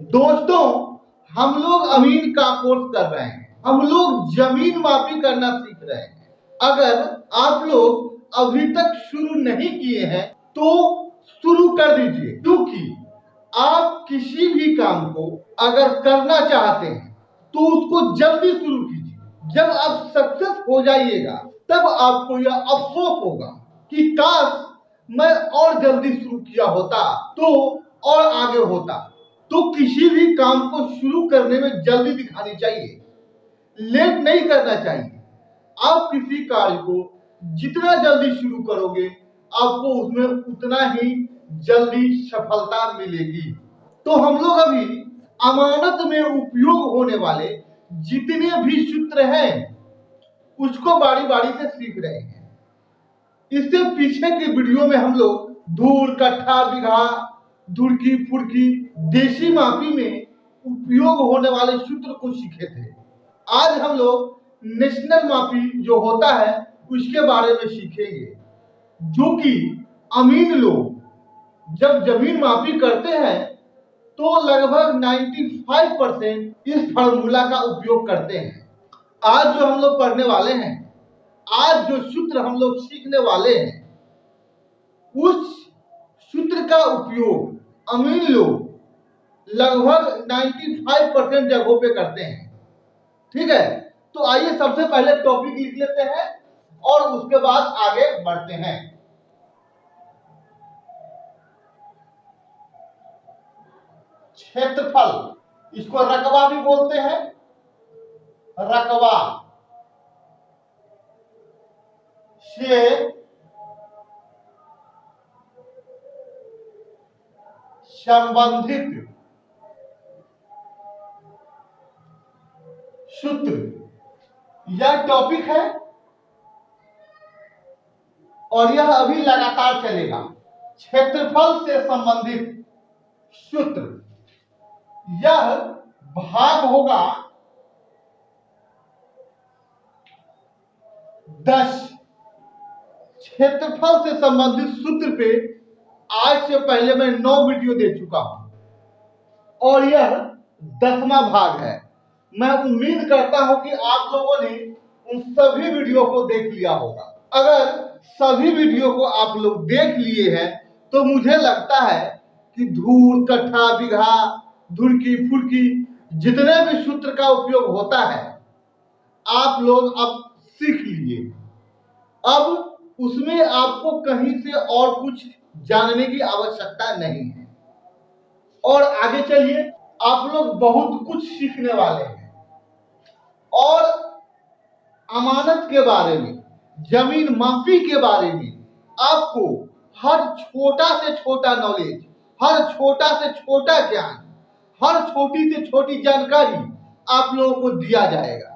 दोस्तों, हम लोग अमीन का कोर्स कर रहे हैं। हम लोग जमीन मापी करना सीख रहे हैं। अगर आप लोग अभी तक शुरू नहीं किए हैं तो शुरू कर दीजिए, क्योंकि आप किसी भी काम को अगर करना चाहते हैं तो उसको जल्दी शुरू कीजिए। जब आप सक्सेस हो जाइएगा तब आपको यह अफसोस होगा कि काश मैं और जल्दी शुरू किया होता तो और आगे होता। तो किसी भी काम को शुरू करने में जल्दी दिखानी चाहिए, लेट नहीं करना चाहिए। आप किसी कार्य को जितना जल्दी शुरू करोगे आपको उसमें उतना ही जल्दी सफलता मिलेगी। तो हम लोग अभी अमानत में उपयोग होने वाले जितने भी सूत्र हैं उसको बारी बारी से सीख रहे हैं। इससे पीछे के वीडियो में हम लोग धूर, कट्ठा, बीघा, धुड़की, फुड़की, देशी मापी में उपयोग होने वाले सूत्र को सीखे थे। आज हम लोग नेशनल मापी जो होता है उसके बारे में सीखेंगे, जो कि अमीन लोग जब जमीन मापी करते हैं तो लगभग 95% इस फार्मूला का उपयोग करते हैं। आज जो हम लोग पढ़ने वाले हैं, आज जो सूत्र हम लोग सीखने वाले हैं, उस सूत्र का उपयोग अमीन लोग लगभग 95% जगहों पे करते हैं। ठीक है, तो आइए सबसे पहले टॉपिक लिख लेते हैं और उसके बाद आगे बढ़ते हैं। क्षेत्रफल, इसको रकबा भी बोलते हैं। रकबा से संबंधित सूत्र, यह टॉपिक है और यह अभी लगातार चलेगा। क्षेत्रफल से संबंधित सूत्र, यह भाग होगा 10। क्षेत्रफल से संबंधित सूत्र पे आज से पहले मैं 9 वीडियो दे चुका हूं और यह 10वां भाग है। मैं उम्मीद करता हूं कि आप लोगों ने उन सभी वीडियो को देख लिया होगा। अगर सभी वीडियो को आप लोग देख लिए हैं तो मुझे लगता है कि धूर, कट्ठा, बीघा, धुड़की, फुड़की, जितने भी सूत्र का उपयोग होता है आप लोग अब सीख लिए। अब उसमें आपको कहीं से और कुछ जानने की आवश्यकता नहीं है। और आगे चलिए, आप लोग बहुत कुछ सीखने वाले हैं और अमानत के बारे में, जमीन माफी के बारे में आपको हर छोटा से छोटा नॉलेज, हर छोटा से छोटा ज्ञान, हर छोटी से छोटी जानकारी आप लोगों को दिया जाएगा।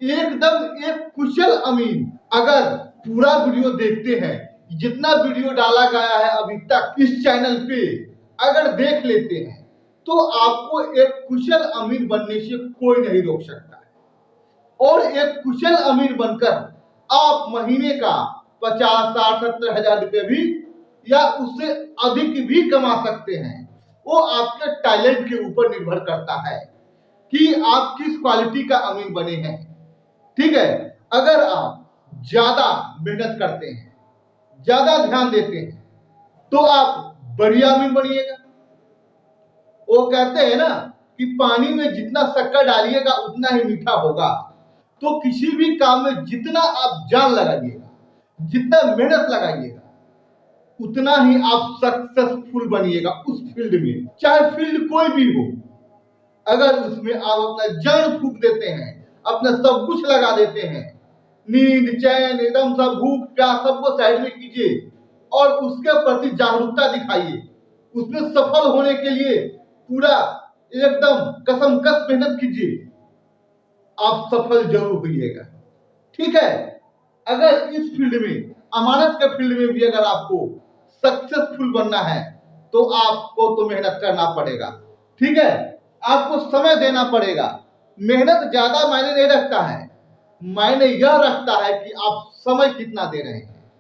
एकदम एक कुशल अमीन अगर पूरा वीडियो देखते हैं, जितना वीडियो डाला गया है अभी तक इस चैनल पे अगर देख लेते हैं तो आपको एक कुशल अमीन बनने से कोई नहीं रोक सकता है। और एक कुशल अमीन बनकर आप महीने का 50, 60, 70 हजार रुपये भी या उससे अधिक भी कमा सकते हैं। वो आपके टैलेंट के ऊपर निर्भर करता है कि आप किस क्वालिटी का अमीन बने हैं। ठीक है, अगर आप ज्यादा मेहनत करते हैं, ज्यादा ध्यान देते हैं तो आप बढ़िया अमीन बनिएगा। वो कहते हैं ना कि पानी में जितना शक्कर डालिएगा उतना ही मीठा होगा। तो किसी भी काम में जितना आप जान लगाइएगा, जितना मेहनत लगाइएगा, उतना ही आप सक्सेसफुल बनिएगा उस फील्ड में, चाहे फील्ड कोई भी हो। अगर उसमें आप अपना जान फूंक देते हैं, अपना सब कुछ लगा देते हैं, नींद, चैन, एकदम सब भूख प्यास सबको साइड में कीजिए और उसके प्रति जागरूकता दिखाइए। उसमें सफल होने के लिए पूरा एकदम कसमकस मेहनत कीजिए, आप सफल जरूर होइएगा। ठीक है, अगर इस फील्ड में, अमानत के फील्ड में भी अगर आपको सक्सेसफुल बनना है तो आपको तो मेहनत करना पड़ेगा। ठीक है, आपको समय देना पड़ेगा। मेहनत ज्यादा मायने नहीं रखता है, मायने यह रखता है कि आप समय कितना दे रहे हैं।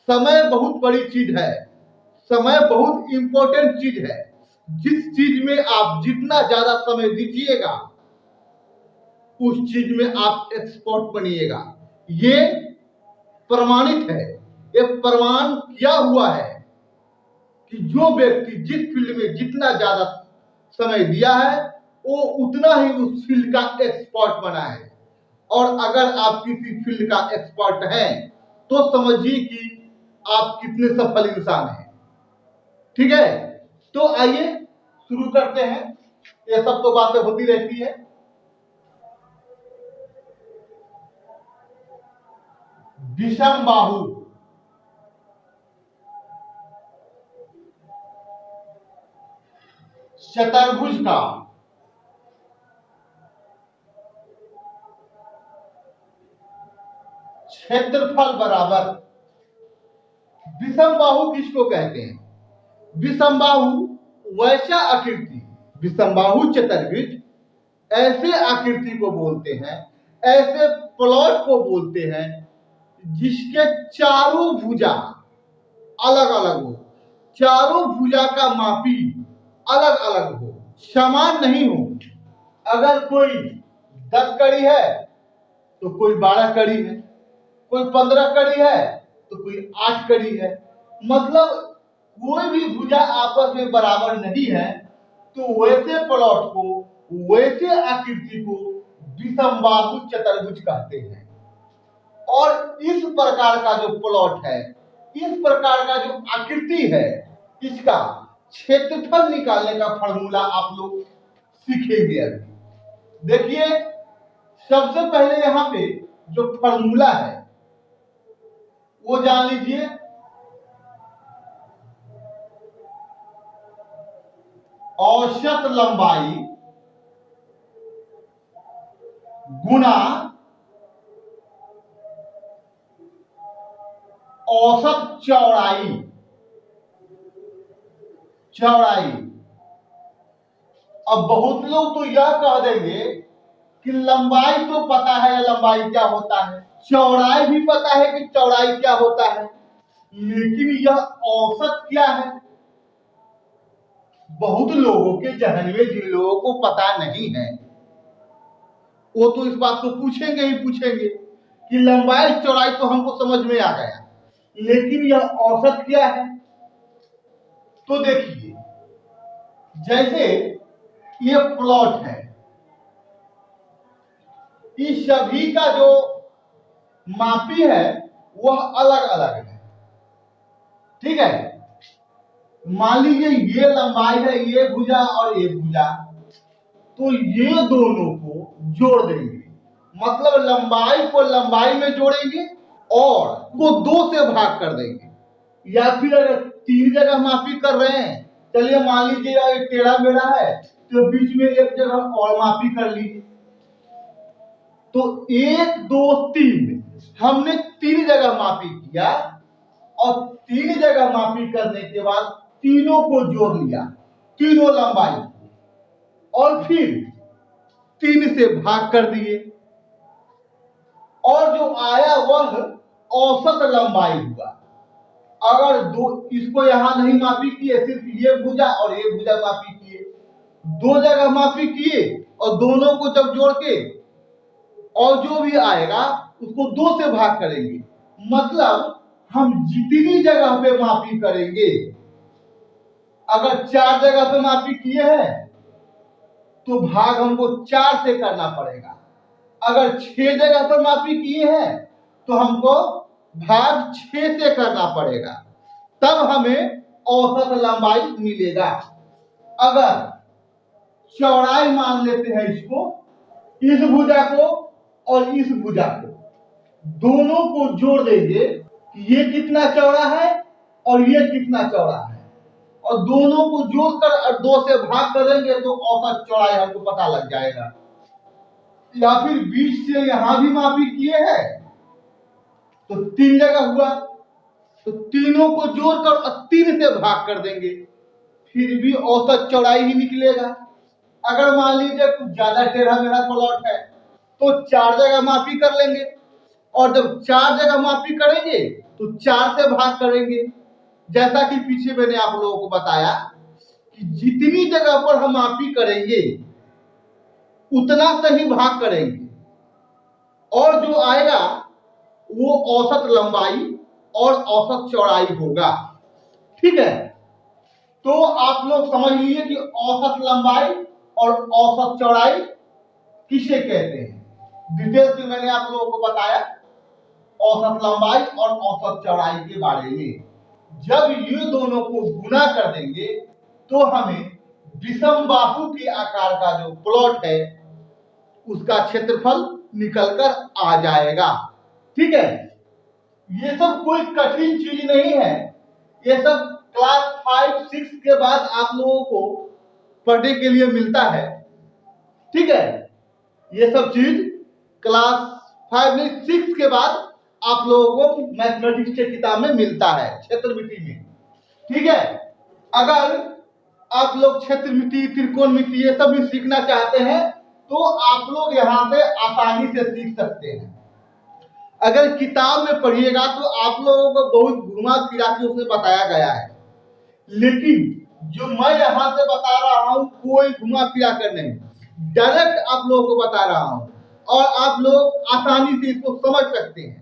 समय बहुत बड़ी चीज है, समय बहुत इंपॉर्टेंट चीज है। जिस चीज में आप जितना ज्यादा समय दीजिएगा उस चीज में आप एक्सपर्ट बनिएगा। ये प्रमाणित है, ये प्रमाण किया हुआ है कि जो व्यक्ति जिस फील्ड में जितना ज्यादा समय दिया है वो उतना ही उस फील्ड का एक्सपर्ट बना है। और अगर आप किसी फील्ड का एक्सपर्ट हैं तो समझिए कि आप कितने सफल इंसान हैं। ठीक है, तो आइए शुरू करते हैं। ये सब तो बातें होती रहती है। विषम बाहु, चतुर्भुज का क्षेत्रफल बराबर। विषम बाहु किसको कहते हैं? विषम बाहु वैसा आकृति, विषम बाहु चतुर्भुज ऐसे आकृति को बोलते हैं, ऐसे प्लॉट को बोलते हैं जिसके चारों भुजा अलग अलग हो, चारों भुजा का मापी अलग अलग हो, समान नहीं हो। अगर कोई 10 कड़ी है तो कोई 12 कड़ी है, कोई 15 कड़ी है तो कोई 8 कड़ी है। मतलब कोई भी भुजा आपस में बराबर नहीं है। तो वैसे प्लॉट को, वैसे आकृति को विषमबाहु चतुर्भुज कहते हैं। और इस प्रकार का जो प्लॉट है, इस प्रकार का जो आकृति है, इसका क्षेत्रफल निकालने का फॉर्मूला आप लोग सीखेंगे। अभी देखिए, सबसे पहले यहां पे जो फॉर्मूला है वो जान लीजिए। औसत लंबाई गुना औसत चौड़ाई। चौड़ाई, अब बहुत लोग तो यह कह देंगे कि लंबाई तो पता है लंबाई क्या होता है, चौड़ाई भी पता है कि चौड़ाई क्या होता है, लेकिन यह औसत क्या है? बहुत लोगों के जहन में, जिन लोगों को पता नहीं है, वो तो इस बात को पूछेंगे ही पूछेंगे कि लंबाई चौड़ाई तो हमको समझ में आ गया, लेकिन यह औसत क्या है? तो देखिए, जैसे ये प्लॉट है, इस सभी का जो मापी है वह अलग अलग है। ठीक है, मान लीजिए ये लंबाई है, ये भुजा और ये भुजा, तो ये दोनों को जोड़ देंगे। मतलब लंबाई को लंबाई में जोड़ेंगे और वो 2 से भाग कर देंगे। या फिर अगर 3 जगह मापी कर रहे हैं, चलिए मान लीजिए ये टेढ़ा मेढ़ा है तो बीच में एक जगह और मापी कर लीजिए। तो 1 2 3 हमने 3 जगह मापी किया और 3 जगह मापी करने के बाद तीनों को जोड़ लिया, तीनों लंबाई, और फिर 3 से भाग कर दिए और जो आया वह औसत लंबाई हुआ। अगर इसको यहां नहीं मापी किए, सिर्फ ये भुजा और ये भुजा मापी किए, 2 जगह मापी किए और दोनों को जब जोड़ के और जो भी आएगा उसको 2 से भाग करेंगे। मतलब हम जितनी जगह पे मापी करेंगे, अगर 4 जगह पे मापी किए हैं तो भाग हमको 4 से करना पड़ेगा। अगर 6 जगह पर मापी किए हैं तो हमको भाग 6 से करना पड़ेगा, तब हमें औसत लंबाई मिलेगा। अगर चौड़ाई मान लेते हैं इसको, इस भुजा को और इस भुजा को, दोनों को जोड़ देंगे कि ये कितना चौड़ा है और ये कितना चौड़ा है, और दोनों को जोड़कर और 2 से भाग करेंगे तो औसत चौड़ाई हमको पता लग जाएगा। या फिर बीच से यहां भी मापी किए हैं तो 3 जगह हुआ, तो तीनों को जोड़कर और 3 से भाग कर देंगे, फिर भी औसत चौड़ाई ही निकलेगा। अगर मान लीजिए कुछ ज्यादा टेढ़ा मेढ़ा प्लॉट है तो 4 जगह मापी कर लेंगे, और जब 4 जगह मापी करेंगे तो 4 से भाग करेंगे। जैसा कि पीछे मैंने आप लोगों को बताया कि जितनी जगह पर हम मापी करेंगे उतना सही भाग करेंगे, और जो आएगा वो औसत लंबाई और औसत चौड़ाई होगा। ठीक है, तो आप लोग समझ लीजिए कि औसत लंबाई और औसत चौड़ाई किसे कहते हैं। डिटेल्स में मैंने आप लोगों को बताया औसत लंबाई और औसत चौड़ाई के बारे में। जब ये दोनों को गुना कर देंगे तो हमें विषम बाहु के आकार का जो प्लॉट है उसका क्षेत्रफल निकलकर आ जाएगा। ठीक है, ये सब कोई कठिन चीज नहीं है, ये सब क्लास 5, 6 के बाद आप लोगों को पढ़ने के लिए मिलता है। ठीक है, ये सब चीज क्लास 5 में 6 के बाद आप लोगों को मैथमेटिक्स के किताब में मिलता है, क्षेत्रमिति में। ठीक है, अगर आप लोग क्षेत्रमिति, त्रिकोणमिति ये सब भी सीखना चाहते हैं तो आप लोग यहाँ से आसानी से सीख सकते हैं। अगर किताब में पढ़िएगा तो आप लोगों को बहुत घुमा फिरा के उसमें बताया गया है, लेकिन जो मैं यहाँ से बता रहा हूँ कोई घुमा फिरा कर नहीं, डायरेक्ट आप लोगों को बता रहा हूँ और आप लोग आसानी से इसको समझ सकते हैं।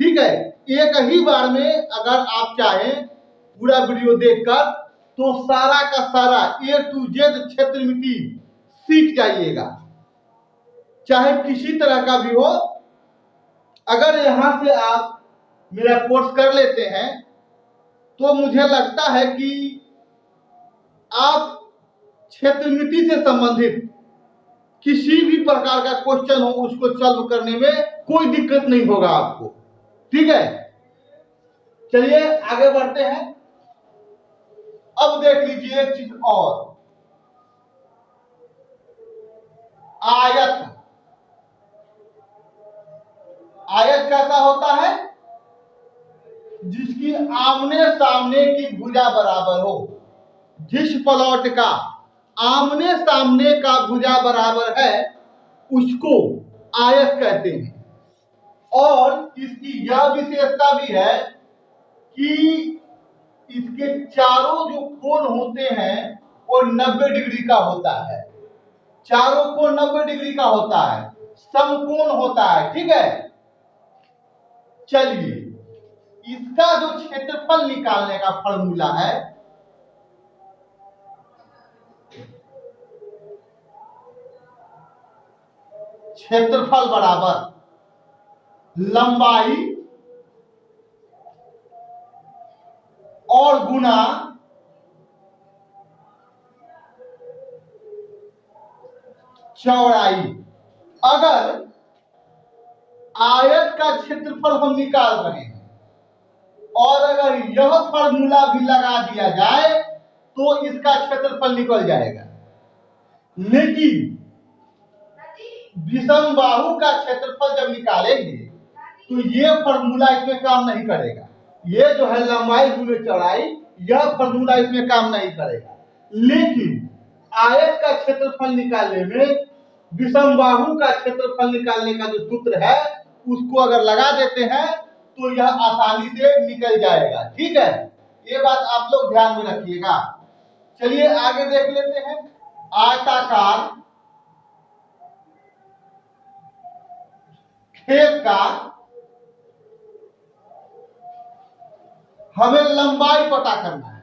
ठीक है, एक ही बार में अगर आप चाहें पूरा वीडियो देखकर तो सारा का सारा A to Z क्षेत्रमिति सीख जाइएगा, चाहे किसी तरह का भी हो। अगर यहां से आप मेरा कोर्स कर लेते हैं तो मुझे लगता है कि आप क्षेत्रमिति से संबंधित किसी भी प्रकार का क्वेश्चन हो उसको सॉल्व करने में कोई दिक्कत नहीं होगा आपको। ठीक है, चलिए आगे बढ़ते हैं। अब देख लीजिए एक चीज और, आयत। आयत कैसा होता है? जिसकी आमने सामने की भुजा बराबर हो। जिस प्लॉट का आमने सामने का भुजा बराबर है उसको आयत कहते हैं। और इसकी यह विशेषता भी है कि इसके चारों जो कोण होते हैं वो 90 डिग्री का होता है। चारों कोण 90 डिग्री का होता है, समकोण होता है। ठीक है, चलिए इसका जो क्षेत्रफल निकालने का फॉर्मूला है क्षेत्रफल बराबर लंबाई और गुना चौड़ाई। अगर आयत का क्षेत्रफल हम निकाल रहे हैं और अगर यह फॉर्मूला भी लगा दिया जाए तो इसका क्षेत्रफल निकल जाएगा, लेकिन विषम बाहु का क्षेत्रफल जब निकालेंगे तो ये फॉर्मूला इसमें काम नहीं करेगा। ये जो है लंबाई गुने चौड़ाई, यह फॉर्मूला इसमें काम नहीं करेगा। लेकिन आयत का क्षेत्रफल निकालने में विषम बाहु का क्षेत्रफल निकालने का जो सूत्र है उसको अगर लगा देते हैं तो यह आसानी से निकल जाएगा। ठीक है, ये बात आप लोग ध्यान में रखिएगा। चलिए आगे देख लेते हैं। आयताकार खेत का हमें लंबाई पता करना है,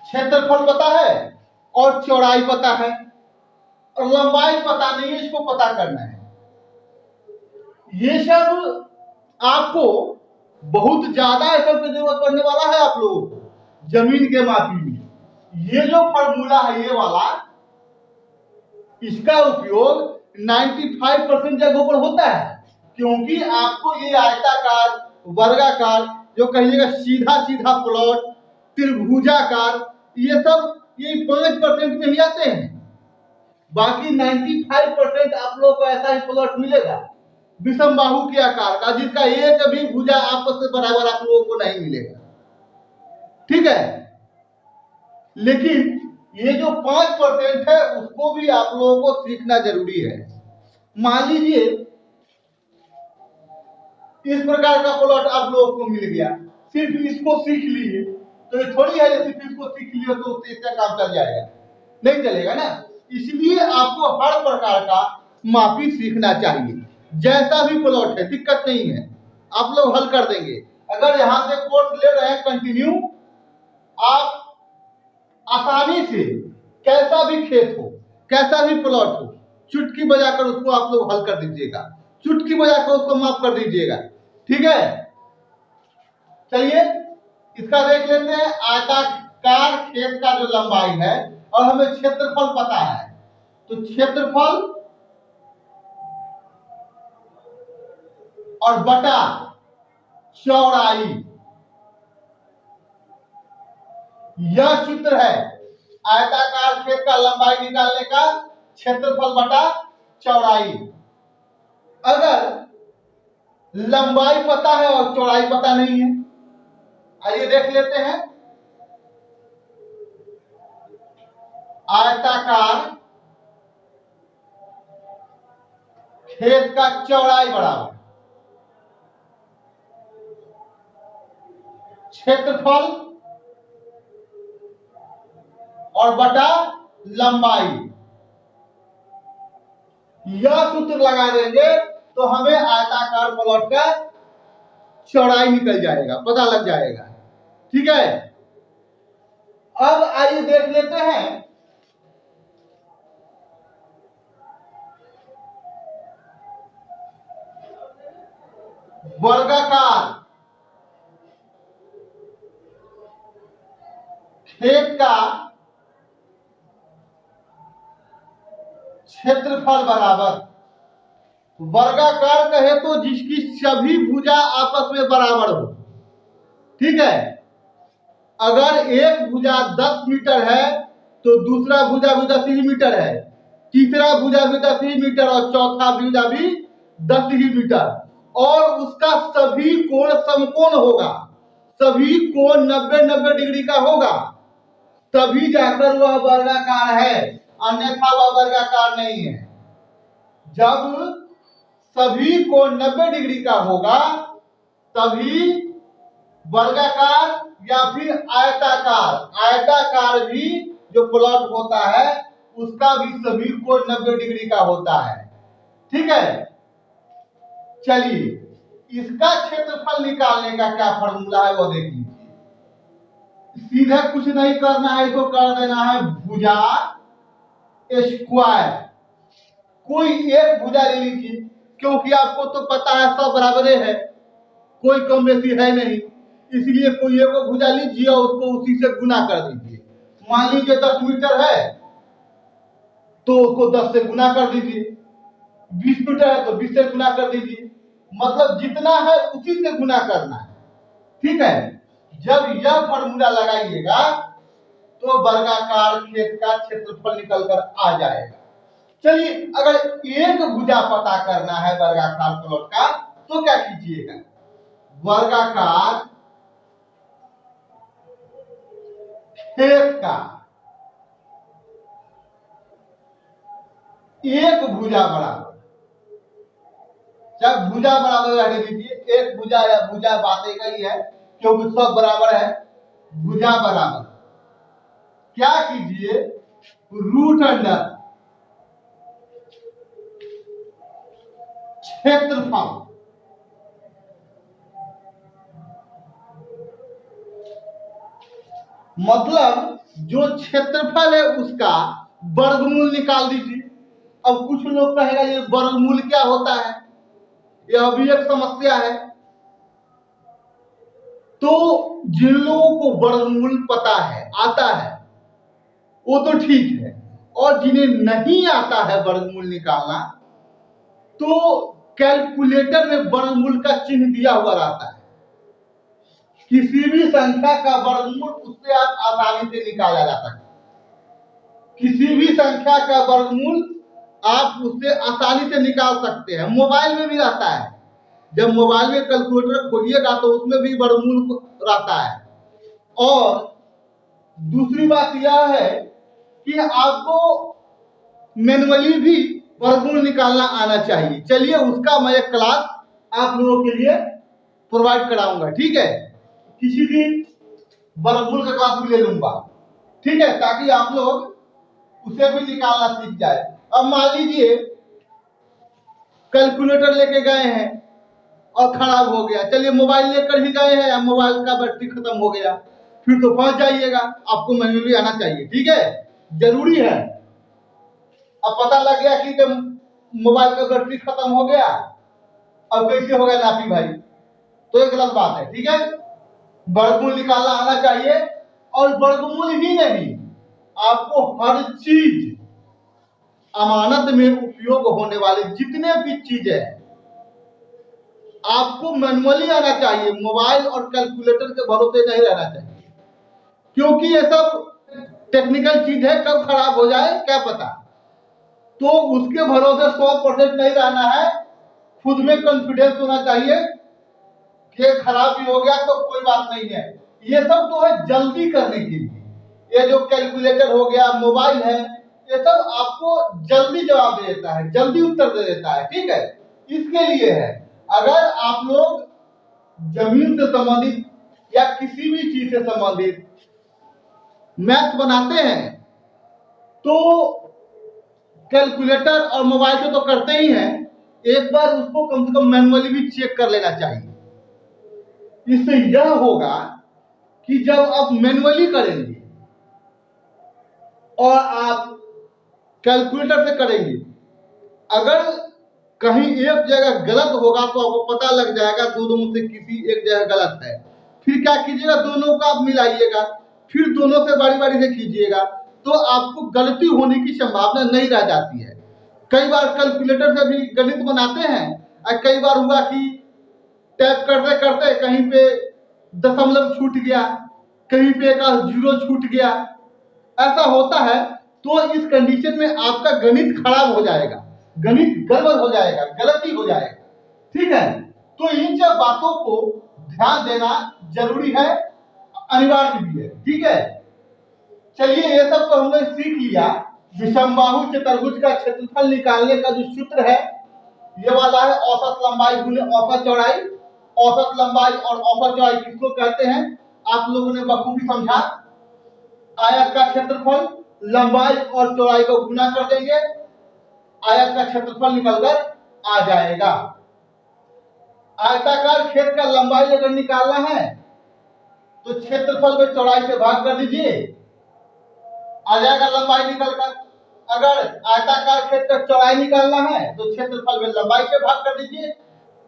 क्षेत्रफल पता है और चौड़ाई पता है, और लंबाई पता नहीं है, इसको पता करना है। ये सब आपको बहुत ज्यादा सब की जरूरत पड़ने वाला है आप लोगों को जमीन के मापी में। ये जो फॉर्मूला है ये वाला, इसका उपयोग 95% जगहों पर होता है, क्योंकि आपको ये आयताकार, वर्गाकार, जो कहिएगा सीधा सीधा प्लॉट, त्रिभुजाकार, ये सब ये 5% में ही आते हैं। बाकी 95% आप लोगों को ऐसा ही प्लॉट मिलेगा विषम बाहु के आकार का, जिसका एक भी भुजा आपस में बराबर आप लोगों को नहीं मिलेगा। ठीक है, लेकिन ये जो 5% है उसको भी आप लोगों को सीखना जरूरी है। मान लीजिए इस प्रकार का प्लॉट आप लोगों को मिल गया, सिर्फ इसको सीख लीजिए तो ये थोड़ी है जैसे फिर इसको सीख लियो तो उससे इसका काम चल जाएगा, नहीं चलेगा ना। इसलिए आपको हर प्रकार का मापी सीखना चाहिए। जैसा भी प्लॉट है दिक्कत नहीं है, आप लोग हल कर देंगे। अगर यहाँ से कोर्स ले रहे हैं कंटिन्यू, आप आसानी से कैसा भी खेत हो, कैसा भी प्लॉट हो, चुटकी बजाकर उसको आप लोग हल कर दीजिएगा, चुटकी बजाकर उसको माफ कर दीजिएगा, ठीक है। चलिए इसका देख लेते हैं। आयताकार खेत का जो लंबाई है और हमें क्षेत्रफल पता है, तो क्षेत्रफल और बटा चौड़ाई, यह सूत्र है आयताकार खेत का लंबाई निकालने का, क्षेत्रफल बटा चौड़ाई। अगर लंबाई पता है और चौड़ाई पता नहीं है, आइए देख लेते हैं। आयताकार खेत का चौड़ाई बराबर क्षेत्रफल और बटा लंबाई, यह सूत्र लगा देंगे तो हमें आयताकार प्लॉट का चौड़ाई निकल जाएगा, पता लग जाएगा, ठीक है। अब आइए देख लेते हैं वर्गाकार खेत का क्षेत्रफल बराबर, वर्गाकार कहे तो जिसकी सभी भुजा आपस में बराबर हो, ठीक है। अगर एक भुजा 10 मीटर है तो दूसरा भुजा भी 10 ही मीटर है, तीसरा भुजा भी 10 ही मीटर और चौथा भुजा भी 10 ही मीटर, और उसका सभी कोण समकोण होगा, सभी कोण 90-90 डिग्री का होगा, तभी जाकर वह वर्गाकार है, अन्यथा वह वर्गाकार नहीं है। जब सभी कोण 90 डिग्री का होगा तभी वर्गाकार या फिर आयताकार, आयताकार भी जो प्लॉट होता है उसका भी सभी कोण 90 डिग्री का होता है, ठीक है। चलिए इसका क्षेत्रफल निकालने का क्या फॉर्मूला है वो देख लीजिए। सीधा कुछ नहीं करना है, इसको कर देना है भुजा स्क्वायर, कोई एक भुजा ले लीजिए, क्योंकि आपको तो पता है सब बराबर है, कोई कम बेसी है नहीं, इसलिए कोई एक भुजा लीजिए और उसको उसी से गुना कर दीजिए। मान लीजिए 10 मीटर है तो उसको 10 से गुना कर दीजिए, 20 मीटर है तो 20 से गुना कर दीजिए, मतलब जितना है उसी से गुना करना है, ठीक है। जब यह फॉर्मूला लगाइएगा तो वर्गाकार खेत का क्षेत्रफल निकल कर आ जाएगा। चलिए अगर एक भुजा पता करना है वर्गाकार प्लॉट का तो क्या कीजिएगा, वर्गाकार खेत का एक भुजा बराबर, जब भुजा बराबर रहने दीजिए, एक भुजा या भुजा बात एक ही है क्योंकि सब बराबर है, भुजा बराबर क्या कीजिए, रूट अंडर क्षेत्रफल, मतलब जो क्षेत्रफल है उसका वर्गमूल निकाल दीजिए। अब कुछ लोग कहेगा ये वर्गमूल क्या होता है, यह भी एक समस्या है। तो जिन लोगों को वर्गमूल पता है, आता है, वो तो ठीक है, और जिन्हें नहीं आता है वर्गमूल निकालना तो कैलकुलेटर में वर्गमूल का चिन्ह दिया हुआ रहता है, किसी भी संख्या का वर्गमूल उससे आप आसानी से निकाला जा सकता है, किसी भी संख्या का वर्गमूल आप उससे आसानी से निकाल सकते हैं। मोबाइल में भी रहता है, जब मोबाइल में कैलकुलेटर खोलिएगा तो उसमें भी वर्गमूल रहता है। और दूसरी बात यह है कि आपको मैनुअली भी वर्गमूल निकालना आना चाहिए। चलिए उसका मैं एक क्लास आप लोगों के लिए प्रोवाइड कराऊंगा, ठीक है। किसी दिन वर्गमूल का क्लास भी ले लूंगा, ठीक है, ताकि आप लोग उसे भी निकालना सीख जाए। अब मान लीजिए कैलकुलेटर लेके गए हैं और खराब हो गया, चलिए मोबाइल लेकर ही गए हैं या मोबाइल का बैटरी खत्म हो गया, फिर तो फंस जाइएगा, आपको मैनुअली आना चाहिए, ठीक है, जरूरी है। अब पता लग गया कि मोबाइल का बैटरी खत्म हो गया, अब कैसे होगा नापी भाई, तो ये गलत बात है, ठीक है। वर्गमूल निकालना आना चाहिए, और वर्गमूल ही नहीं, आपको हर चीज अमानत में उपयोग होने वाली जितने भी चीजें आपको मैनुअली आना चाहिए। मोबाइल और कैलकुलेटर के भरोसे नहीं रहना चाहिए, क्योंकि ये सब टेक्निकल चीज है, कब खराब हो जाए क्या पता। तो उसके भरोसे 100% नहीं रहना है, खुद में कॉन्फिडेंस होना चाहिए कि खराब भी हो गया तो कोई बात नहीं है। ये सब तो है जल्दी करने के लिए, ये जो कैलकुलेटर हो गया, मोबाइल है, ये सब आपको जल्दी जवाब दे देता है, जल्दी उत्तर दे देता है, ठीक है, इसके लिए है। अगर आप लोग जमीन से संबंधित या किसी भी चीज से संबंधित मैथ बनाते हैं तो कैलकुलेटर और मोबाइल से तो करते ही हैं, एक बार उसको कम से कम मैनुअली भी चेक कर लेना चाहिए। इससे यह होगा कि जब आप मैनुअली करेंगे और आप कैलकुलेटर से करेंगे, अगर कहीं एक जगह गलत होगा तो आपको पता लग जाएगा दोनों में से किसी एक जगह गलत है, फिर क्या कीजिएगा, दोनों का आप मिलाइएगा, फिर दोनों से बारी बारी से कीजिएगा, तो आपको गलती होने की संभावना नहीं रह जाती है। कई बार कैलकुलेटर से भी गणित बनाते हैं, और कई बार हुआ कि टाइप करते करते कहीं पे दशमलव छूट गया, कहीं पे एक जीरो छूट गया, ऐसा होता है। तो इस कंडीशन में आपका गणित खराब हो जाएगा, गणित गड़बड़ हो जाएगा, गलती हो जाएगा, ठीक है। तो इन सब बातों को ध्यान देना जरूरी है, अनिवार्य भी है, ठीक है। चलिए ये सब तो हमने सीख लिया। विषमबाहु चतुर्भुज का क्षेत्रफल निकालने का जो सूत्र है ये वाला है, औसत लंबाई गुने औसत चौड़ाई। औसत लंबाई और औसत चौड़ाई किसको कहते हैं आप लोगों ने बखूबी समझा। आयत का क्षेत्रफल लंबाई और चौड़ाई को गुना कर देंगे, आयत का क्षेत्रफल निकलकर आ जाएगा। आयताकार खेत का लंबाई अगर निकालना है तो क्षेत्रफल में चौड़ाई से भाग कर दीजिए, आ जाएगा लंबाई निकलकर। अगर आयताकार खेत का चौड़ाई निकालना है तो क्षेत्रफल में लंबाई से भाग कर दीजिए।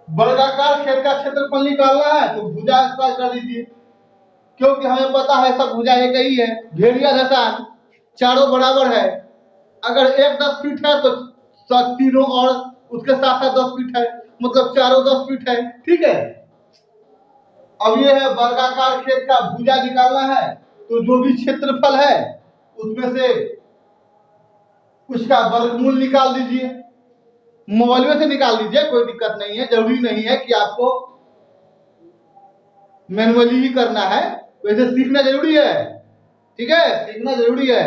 वर्गाकार खेत का क्षेत्रफल निकालना है तो भुजा स्क्वायर कर दीजिए, क्योंकि हमें पता है सब भुजा एक ही है। घेरिया धसान चारों बराबर है, अगर एक 10 फीट है तो तीनों और उसके साथ साथ 10 फीट है, मतलब चारों 10 फीट है, ठीक है। अब ये है वर्गाकार खेत का भुजा निकालना है तो जो भी क्षेत्रफल है उसमें से उसका वर्गमूल निकाल दीजिए, मोबाइल में से निकाल दीजिए, कोई दिक्कत नहीं है। जरूरी नहीं है कि आपको मैनुअली ही करना है, वैसे सीखना जरूरी है, ठीक है, सीखना जरूरी है।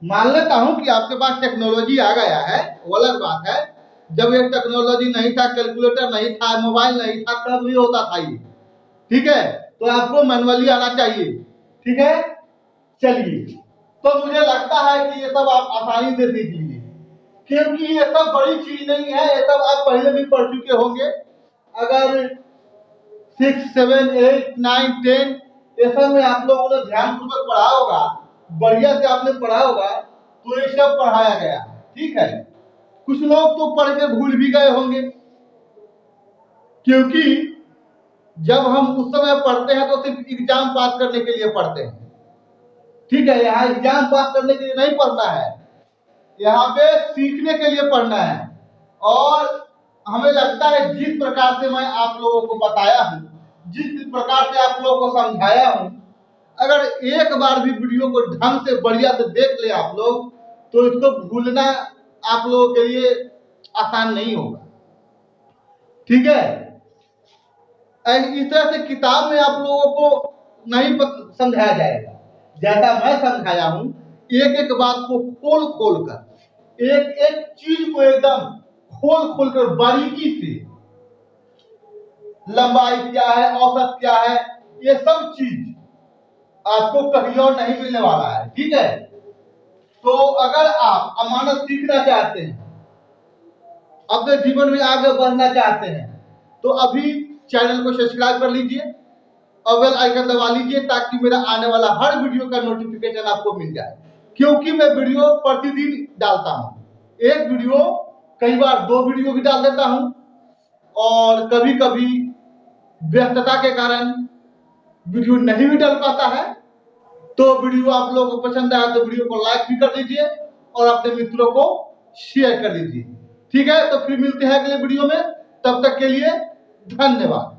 मान लेता हूं कि आपके पास टेक्नोलॉजी आ गया है, वो अलग बात है। जब एक टेक्नोलॉजी नहीं था, कैलकुलेटर नहीं था, मोबाइल नहीं था, तब भी होता था ये, ठीक है। तो आपको मैनुअली आना चाहिए, ठीक है। चलिए, तो मुझे लगता है कि ये सब आप आसानी से सीख लीजिए, क्योंकि ये सब बड़ी चीज नहीं है, ये सब आप पहले भी पढ़ चुके होंगे। अगर 6, 7, 8, 9, 10 ये सब में आप लोगों ने ध्यानपूर्वक पढ़ा होगा, बढ़िया से आपने पढ़ा होगा, तो ये सब पढ़ाया गया, ठीक है। कुछ लोग तो पढ़ के भूल भी गए होंगे, क्योंकि जब हम उस समय पढ़ते हैं तो सिर्फ एग्जाम पास करने के लिए पढ़ते हैं, ठीक है। यहाँ एग्जाम पास करने के लिए नहीं पढ़ना है, यहाँ पे सीखने के लिए पढ़ना है। और हमें लगता है जिस प्रकार से मैं आप लोगों को बताया हूँ, जिस प्रकार से आप लोगों को समझाया हूँ, अगर एक बार भी वीडियो को ढंग से बढ़िया से देख ले आप लोग, तो इसको भूलना आप लोगों के लिए आसान नहीं होगा, ठीक है। इस तरह से किताब में आप लोगों को नहीं समझाया जाएगा, जैसा मैं समझाया हूं, एक एक बात को खोल खोल कर, एक एक चीज को एकदम खोल खोल कर बारीकी से, लंबाई क्या है, औसत क्या है, ये सब चीज आपको कहीं और नहीं मिलने वाला है, ठीक है। तो अगर आप अमानत सीखना चाहते हैं, अपने जीवन में आगे बढ़ना चाहते हैं, तो अभी चैनल को सब्सक्राइब कर लीजिए और बेल आइकन दबा लीजिए ताकि मेरा आने वाला हर वीडियो का नोटिफिकेशन आपको मिल जाए। क्योंकि मैं वीडियो प्रतिदिन डालता हूं, एक वीडियो, कई बार 2 वीडियो भी डाल देता हूं, और कभी कभी व्यस्तता के कारण वीडियो नहीं भी डाल पाता है। तो वीडियो आप लोगों को पसंद आया तो वीडियो को लाइक भी कर दीजिए और अपने मित्रों को शेयर कर दीजिए, ठीक है। तो फिर मिलते हैं अगले वीडियो में, तब तक के लिए धन्यवाद।